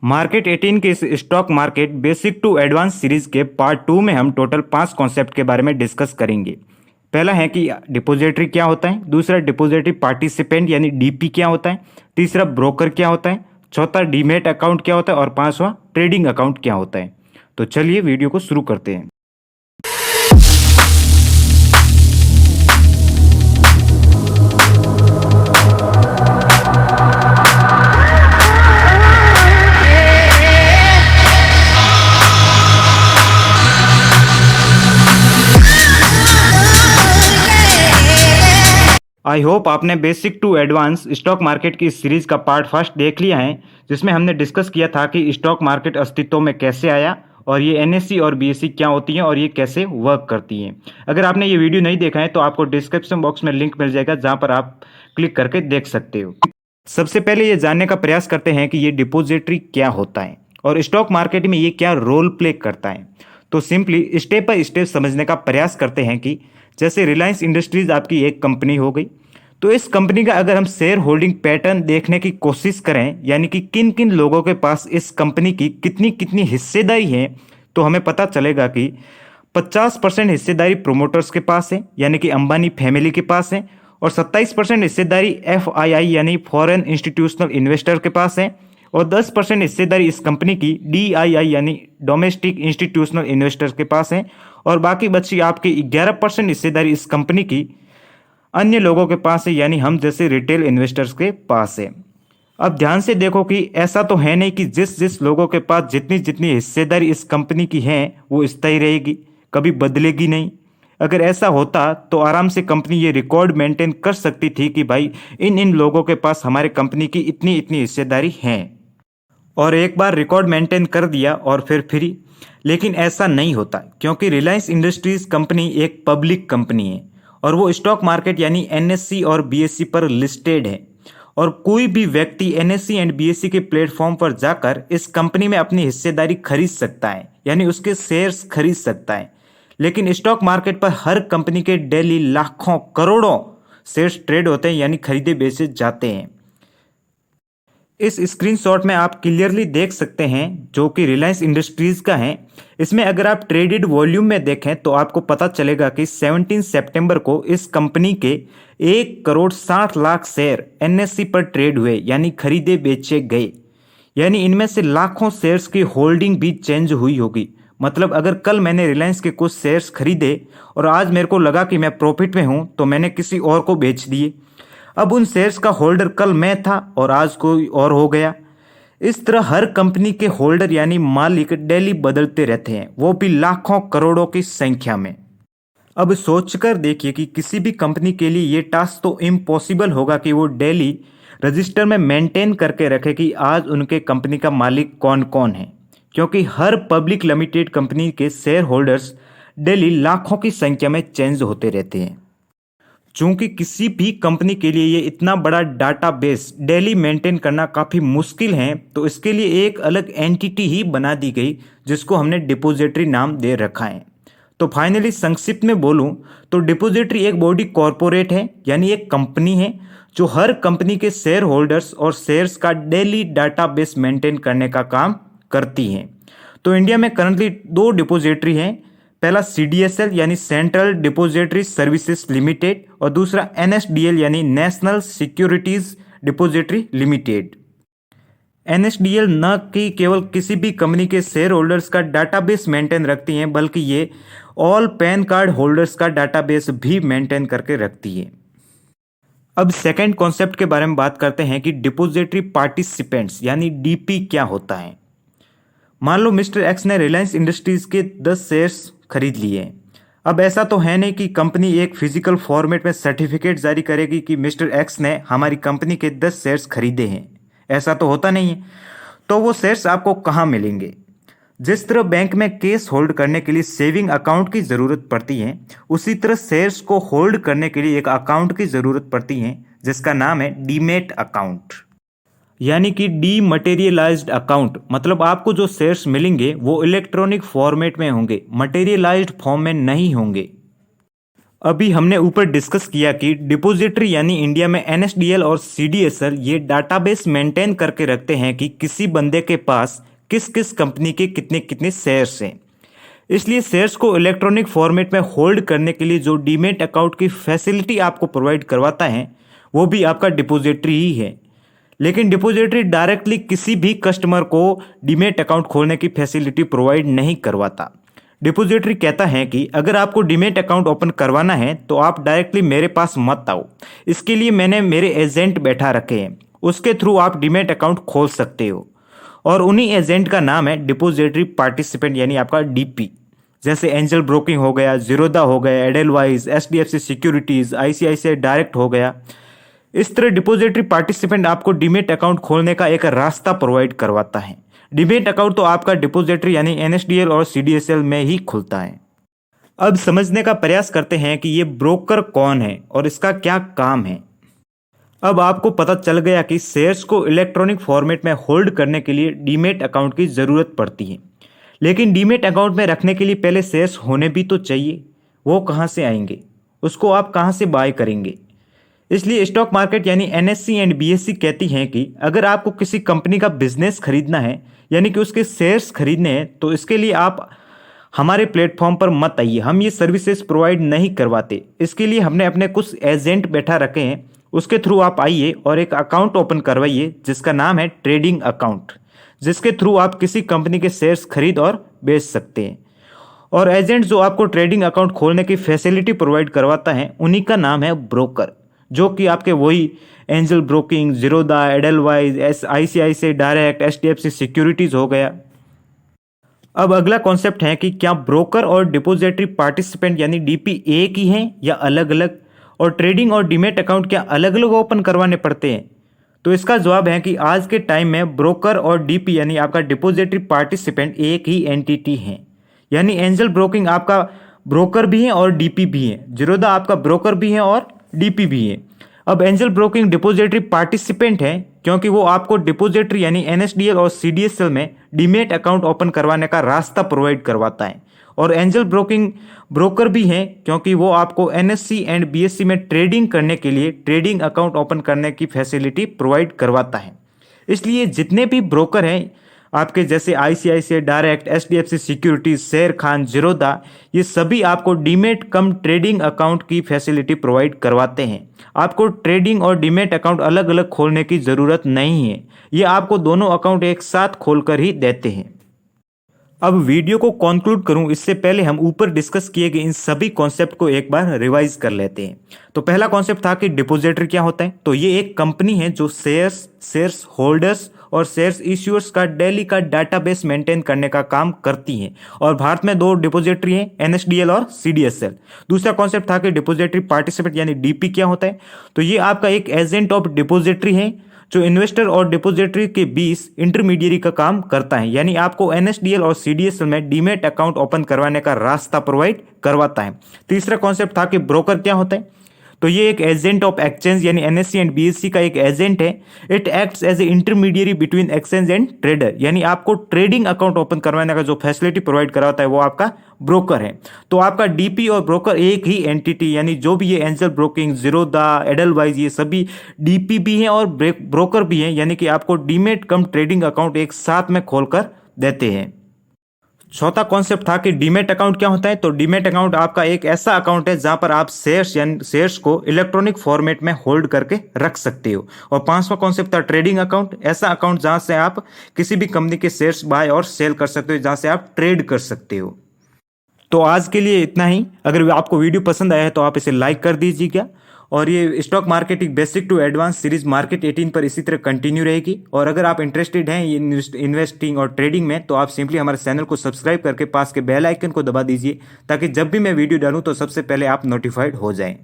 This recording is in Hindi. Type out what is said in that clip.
मार्केट 18 के इस stock market basic to advance series के पार्ट 2 में हम टोटल 5 कॉन्सेप्ट के बारे में डिस्कस करेंगे। पहला है कि डिपॉजिटरी क्या होता है, दूसरा डिपॉजिटरी पार्टिसिपेंट यानी डीपी क्या होता है, तीसरा ब्रोकर क्या होता है, चौथा डीमेट अकाउंट क्या होता है और पांचवा ट्रेडिंग अकाउंट क्या होता है। तो चलिए वीडियो को शुरू करते हैं। आई होप आपने basic to advance stock market की इस सीरीज का पार्ट फर्स्ट देख लिया है, जिसमें हमने डिस्कस किया था कि स्टॉक मार्केट अस्तित्व में कैसे आया और ये एनएससी और बीएससी क्या होती हैं और ये कैसे वर्क करती हैं। अगर आपने ये वीडियो नहीं देखा है तो आपको डिस्क्रिप्शन बॉक्स में लिंक मिल जाएगा, जहां पर आप क्लिक करके देख सकते हो। सबसे पहले ये जानने का प्रयास करते हैं कि ये डिपॉजिटरी क्या होता है और स्टॉक मार्केट में ये क्या रोल प्ले करता है। तो सिंपली स्टेप बाय स्टेप समझने का प्रयास करते हैं कि जैसे रिलायंस इंडस्ट्रीज आपकी एक कंपनी हो गई, तो इस कंपनी का अगर हम शेयर होल्डिंग पैटर्न देखने की कोशिश करें, यानी कि किन किन लोगों के पास इस कंपनी की कितनी कितनी हिस्सेदारी है, तो हमें पता चलेगा कि 50% हिस्सेदारी प्रोमोटर्स के पास है, यानी कि अंबानी फैमिली के पास है, और 27% हिस्सेदारी एफआईआई यानी फॉरेन इंस्टीट्यूशनल इन्वेस्टर के पास है, और 10% हिस्सेदारी इस कंपनी की डीआईआई यानी डोमेस्टिक इंस्टीट्यूशनल इन्वेस्टर्स के पास है, और बाकी बची आपकी 11% हिस्सेदारी इस कंपनी की अन्य लोगों के पास है, यानी हम जैसे रिटेल इन्वेस्टर्स के पास है। अब ध्यान से देखो कि ऐसा तो है नहीं कि जिस जिस लोगों के पास जितनी जितनी हिस्सेदारी इस कंपनी की है वो स्थायी रहेगी, कभी बदलेगी नहीं। अगर ऐसा होता तो आराम से कंपनी ये रिकॉर्ड मेंटेन कर सकती थी कि भाई इन इन लोगों के पास हमारे कंपनी की इतनी इतनी हिस्सेदारी है, और एक बार रिकॉर्ड मेंटेन कर दिया और फिर फ्री। लेकिन ऐसा नहीं होता, क्योंकि रिलायंस इंडस्ट्रीज कंपनी एक पब्लिक कंपनी है और वो स्टॉक मार्केट यानी एनएससी और बीएससी पर लिस्टेड है, और कोई भी व्यक्ति एनएससी एंड बीएससी के प्लेटफॉर्म पर जाकर इस कंपनी में अपनी हिस्सेदारी खरीद सकता है, यानी उसके शेयर्स खरीद सकता है। लेकिन स्टॉक मार्केट पर हर कंपनी के डेली लाखों करोड़ों शेयर्स ट्रेड होते हैं, यानी खरीदे बेचे जाते हैं। इस स्क्रीनशॉट में आप क्लियरली देख सकते हैं जो कि रिलायंस इंडस्ट्रीज का है। इसमें अगर आप ट्रेडेड वॉल्यूम में देखें तो आपको पता चलेगा कि 17 सितंबर को इस कंपनी के 1,60,00,000 शेयर एनएससी पर ट्रेड हुए, यानी खरीदे बेचे गए। यानी इनमें से लाखों शेयर्स की होल्डिंग भी चेंज हुई होगी। मतलब अगर कल मैंने रिलायंस के कुछ शेयर्स खरीदे और आज मेरे को लगा कि मैं प्रॉफिट में हूं, तो मैंने किसी और को बेच दिए। अब उन शेयर्स का होल्डर कल मैं था और आज कोई और हो गया। इस तरह हर कंपनी के होल्डर यानी मालिक डेली बदलते रहते हैं, वो भी लाखों करोड़ों की संख्या में। अब सोचकर देखिए कि किसी भी कंपनी के लिए ये टास्क तो इम्पॉसिबल होगा कि वो डेली रजिस्टर में मेंटेन करके रखे कि आज उनके कंपनी का मालिक कौन कौन है, क्योंकि हर पब्लिक लिमिटेड कंपनी के शेयर होल्डर्स डेली लाखों की संख्या में चेंज होते रहते हैं। चूंकि किसी भी कंपनी के लिए ये इतना बड़ा डाटाबेस डेली मेंटेन करना काफ़ी मुश्किल है, तो इसके लिए एक अलग एंटिटी ही बना दी गई, जिसको हमने डिपॉजिटरी नाम दे रखा है। तो फाइनली संक्षिप्त में बोलूं तो डिपॉजिटरी एक बॉडी कॉरपोरेट है, यानी एक कंपनी है जो हर कंपनी के शेयर होल्डर्स और शेयर्स का डेली डाटाबेस मेंटेन करने का काम करती है। तो इंडिया में करंटली 2 डिपॉजिटरी हैं। पहला सीडीएसएल यानी सेंट्रल डिपॉजिटरी सर्विसेज लिमिटेड, और दूसरा एनएसडीएल यानी national securities depository limited. NSDL न कि केवल किसी भी कंपनी के शेयर होल्डर्स का डाटाबेस मेंटेन रखती हैं, बल्कि ये ऑल पैन कार्ड होल्डर्स का डाटाबेस भी मेंटेन करके रखती है। अब सेकेंड कॉन्सेप्ट के बारे में बात करते हैं कि डिपॉजिटरी पार्टिसिपेंट्स यानी डीपी क्या होता है। मान लो मिस्टर एक्स ने रिलायंस इंडस्ट्रीज के 10 शेयर्स खरीद लिए हैं। अब ऐसा तो है नहीं कि कंपनी एक फिजिकल फॉर्मेट में सर्टिफिकेट जारी करेगी कि मिस्टर एक्स ने हमारी कंपनी के 10 शेयर्स खरीदे हैं। ऐसा तो होता नहीं है। तो वो शेयर्स आपको कहाँ मिलेंगे? जिस तरह बैंक में कैश होल्ड करने के लिए सेविंग अकाउंट की ज़रूरत पड़ती है, उसी तरह शेयर्स को होल्ड करने के लिए एक अकाउंट की ज़रूरत पड़ती है, जिसका नाम है डीमेट अकाउंट, यानी कि डीमटेरियलाइज्ड अकाउंट। मतलब आपको जो शेयर्स मिलेंगे वो इलेक्ट्रॉनिक फॉर्मेट में होंगे, मटेरियलाइज्ड फॉर्म में नहीं होंगे। अभी हमने ऊपर डिस्कस किया कि डिपॉजिटरी यानी इंडिया में एनएसडीएल और सीडीएसएल ये डाटाबेस मेंटेन करके रखते हैं कि किसी बंदे के पास किस किस कंपनी के कितने कितने शेयर्स हैं। इसलिए शेयर्स को इलेक्ट्रॉनिक फॉर्मेट में होल्ड करने के लिए जो डीमेट अकाउंट की फैसिलिटी आपको प्रोवाइड करवाता है वो भी आपका डिपॉजिटरी ही है। लेकिन डिपॉजिटरी डायरेक्टली किसी भी कस्टमर को डीमेट अकाउंट खोलने की फैसिलिटी प्रोवाइड नहीं करवाता। डिपॉजिटरी कहता है कि अगर आपको डीमेट अकाउंट ओपन करवाना है तो आप डायरेक्टली मेरे पास मत आओ, इसके लिए मैंने मेरे एजेंट बैठा रखे हैं, उसके थ्रू आप डीमेट अकाउंट खोल सकते हो। और उन्हीं एजेंट का नाम है डिपॉजिटरी पार्टिसिपेंट यानी आपका डीपी। जैसे एंजल ब्रोकिंग हो गया, जीरोधा हो गया, एडेलवाइज, एचडीएफसी सिक्योरिटीज, आईसीआईसीआई डायरेक्ट हो गया। इस तरह डिपॉजिटरी पार्टिसिपेंट आपको डीमेट अकाउंट खोलने का एक रास्ता प्रोवाइड करवाता है। डीमेट अकाउंट तो आपका डिपॉजिटरी यानी एनएसडीएल और सीडीएसएल में ही खुलता है। अब समझने का प्रयास करते हैं कि ये ब्रोकर कौन है और इसका क्या काम है। अब आपको पता चल गया कि शेयर्स को इलेक्ट्रॉनिक फॉर्मेट में होल्ड करने के लिए डीमेट अकाउंट की ज़रूरत पड़ती है। लेकिन डीमेट अकाउंट में रखने के लिए पहले शेयर्स होने भी तो चाहिए। वो कहाँ से आएंगे, उसको आप कहाँ से बाय करेंगे। इसलिए स्टॉक मार्केट यानी एनएससी एंड बीएससी कहती हैं कि अगर आपको किसी कंपनी का बिजनेस खरीदना है यानी कि उसके शेयर्स खरीदने हैं तो इसके लिए आप हमारे प्लेटफॉर्म पर मत आइए, हम ये सर्विसेज प्रोवाइड नहीं करवाते। इसके लिए हमने अपने कुछ एजेंट बैठा रखे हैं, उसके थ्रू आप आइए और एक अकाउंट ओपन करवाइए जिसका नाम है ट्रेडिंग अकाउंट, जिसके थ्रू आप किसी कंपनी के शेयर्स खरीद और बेच सकते हैं। और एजेंट जो आपको ट्रेडिंग अकाउंट खोलने की फैसिलिटी प्रोवाइड करवाता है उन्हीं का नाम है ब्रोकर, जो कि आपके वही angel broking, Zerodha, edelweiss, ICICI direct, HDFC securities हो गया। अब अगला कॉन्सेप्ट है कि क्या ब्रोकर और डिपॉजिटरी पार्टिसिपेंट यानी डीपी एक ही हैं या अलग अलग, और ट्रेडिंग और डीमेट अकाउंट क्या अलग अलग ओपन करवाने पड़ते हैं। तो इसका जवाब है कि आज के टाइम में ब्रोकर और डीपी यानी आपका डिपॉजिटरी पार्टिसिपेंट एक ही एंटिटी है। यानी एंजल ब्रोकिंग आपका ब्रोकर भी है और डीपी भी है, जीरोधा आपका ब्रोकर भी है और डीपी भी है। अब एंजल ब्रोकिंग डिपॉजिटरी पार्टिसिपेंट है क्योंकि वो आपको डिपॉजिटरी यानी एनएसडीएल और सीडीएसएल में डीमेट अकाउंट ओपन करवाने का रास्ता प्रोवाइड करवाता है। और एंजल ब्रोकिंग ब्रोकर भी है क्योंकि वो आपको एनएससी एंड बीएससी में ट्रेडिंग करने के लिए ट्रेडिंग अकाउंट ओपन करने की फैसिलिटी प्रोवाइड करवाता है। इसलिए जितने भी ब्रोकर हैं आपके जैसे आईसीआईसीआई डायरेक्ट, एचडीएफसी सिक्योरिटीज, शेर खान, जीरोधा, ये सभी आपको डीमेट कम ट्रेडिंग अकाउंट की फैसिलिटी प्रोवाइड करवाते हैं। आपको ट्रेडिंग और डीमेट अकाउंट अलग अलग खोलने की ज़रूरत नहीं है, ये आपको दोनों अकाउंट एक साथ खोलकर ही देते हैं। अब वीडियो को कंक्लूड करूं इससे पहले हम ऊपर डिस्कस किए गए इन सभी कॉन्सेप्ट को एक बार रिवाइज कर लेते हैं। तो पहला कॉन्सेप्ट था कि डिपॉजिटरी क्या होता है। तो ये एक कंपनी है जो शेयर्स होल्डर्स और शेयर्स इश्यूअर्स का डेली का डाटाबेस मेंटेन करने का काम करती है। और भारत में दो डिपॉजिटरी हैं, एनएसडीएल और सीडीएसएल। दूसरा कॉन्सेप्ट था कि डिपॉजिटरी पार्टिसिपेंट यानी डीपी क्या होता है। तो ये आपका एक एजेंट ऑफ डिपॉजिटरी है जो इन्वेस्टर और डिपॉजिटरी के बीच इंटरमीडियरी का काम करता है, यानी आपको एनएसडीएल और सीडीएसएल में डीमेट अकाउंट ओपन करवाने का रास्ता प्रोवाइड करवाता है। तीसरा कॉन्सेप्ट था कि ब्रोकर क्या होता है। तो ये एक एजेंट ऑफ एक्सचेंज यानी एनएससी एंड बीएससी का एक एजेंट है। It acts as a intermediary between exchange and trader, यानी आपको ट्रेडिंग अकाउंट ओपन करवाने का जो फैसिलिटी प्रोवाइड करवाता है वो आपका ब्रोकर है। तो आपका डीपी और ब्रोकर एक ही एंटिटी, यानी जो भी ये एंजल ब्रोकिंग, जीरोधा, एडेलवाइज, ये सभी डीपी भी हैं और ब्रोकर भी हैं, यानी कि आपको डीमेट कम ट्रेडिंग अकाउंट एक साथ में खोलकर देते हैं। चौथा कॉन्सेप्ट था कि डीमेट अकाउंट क्या होता है। तो डीमेट अकाउंट आपका एक ऐसा अकाउंट है जहां पर आप शेयर्स को इलेक्ट्रॉनिक फॉर्मेट में होल्ड करके रख सकते हो। और पांचवा कॉन्सेप्ट था ट्रेडिंग अकाउंट, ऐसा अकाउंट जहां से आप किसी भी कंपनी के शेयर्स बाय और सेल कर सकते हो, जहां से आप ट्रेड कर सकते हो। तो आज के लिए इतना ही। अगर आपको वीडियो पसंद आया है तो आप इसे लाइक कर दीजिएगा। और ये stock marketing basic to advance series market 18 पर इसी तरह कंटिन्यू रहेगी। और अगर आप इंटरेस्टेड हैं इन्वेस्टिंग और ट्रेडिंग में तो आप सिंपली हमारे चैनल को सब्सक्राइब करके पास के बेल आइकन को दबा दीजिए ताकि जब भी मैं वीडियो डालूं तो सबसे पहले आप नोटिफाइड हो जाएं।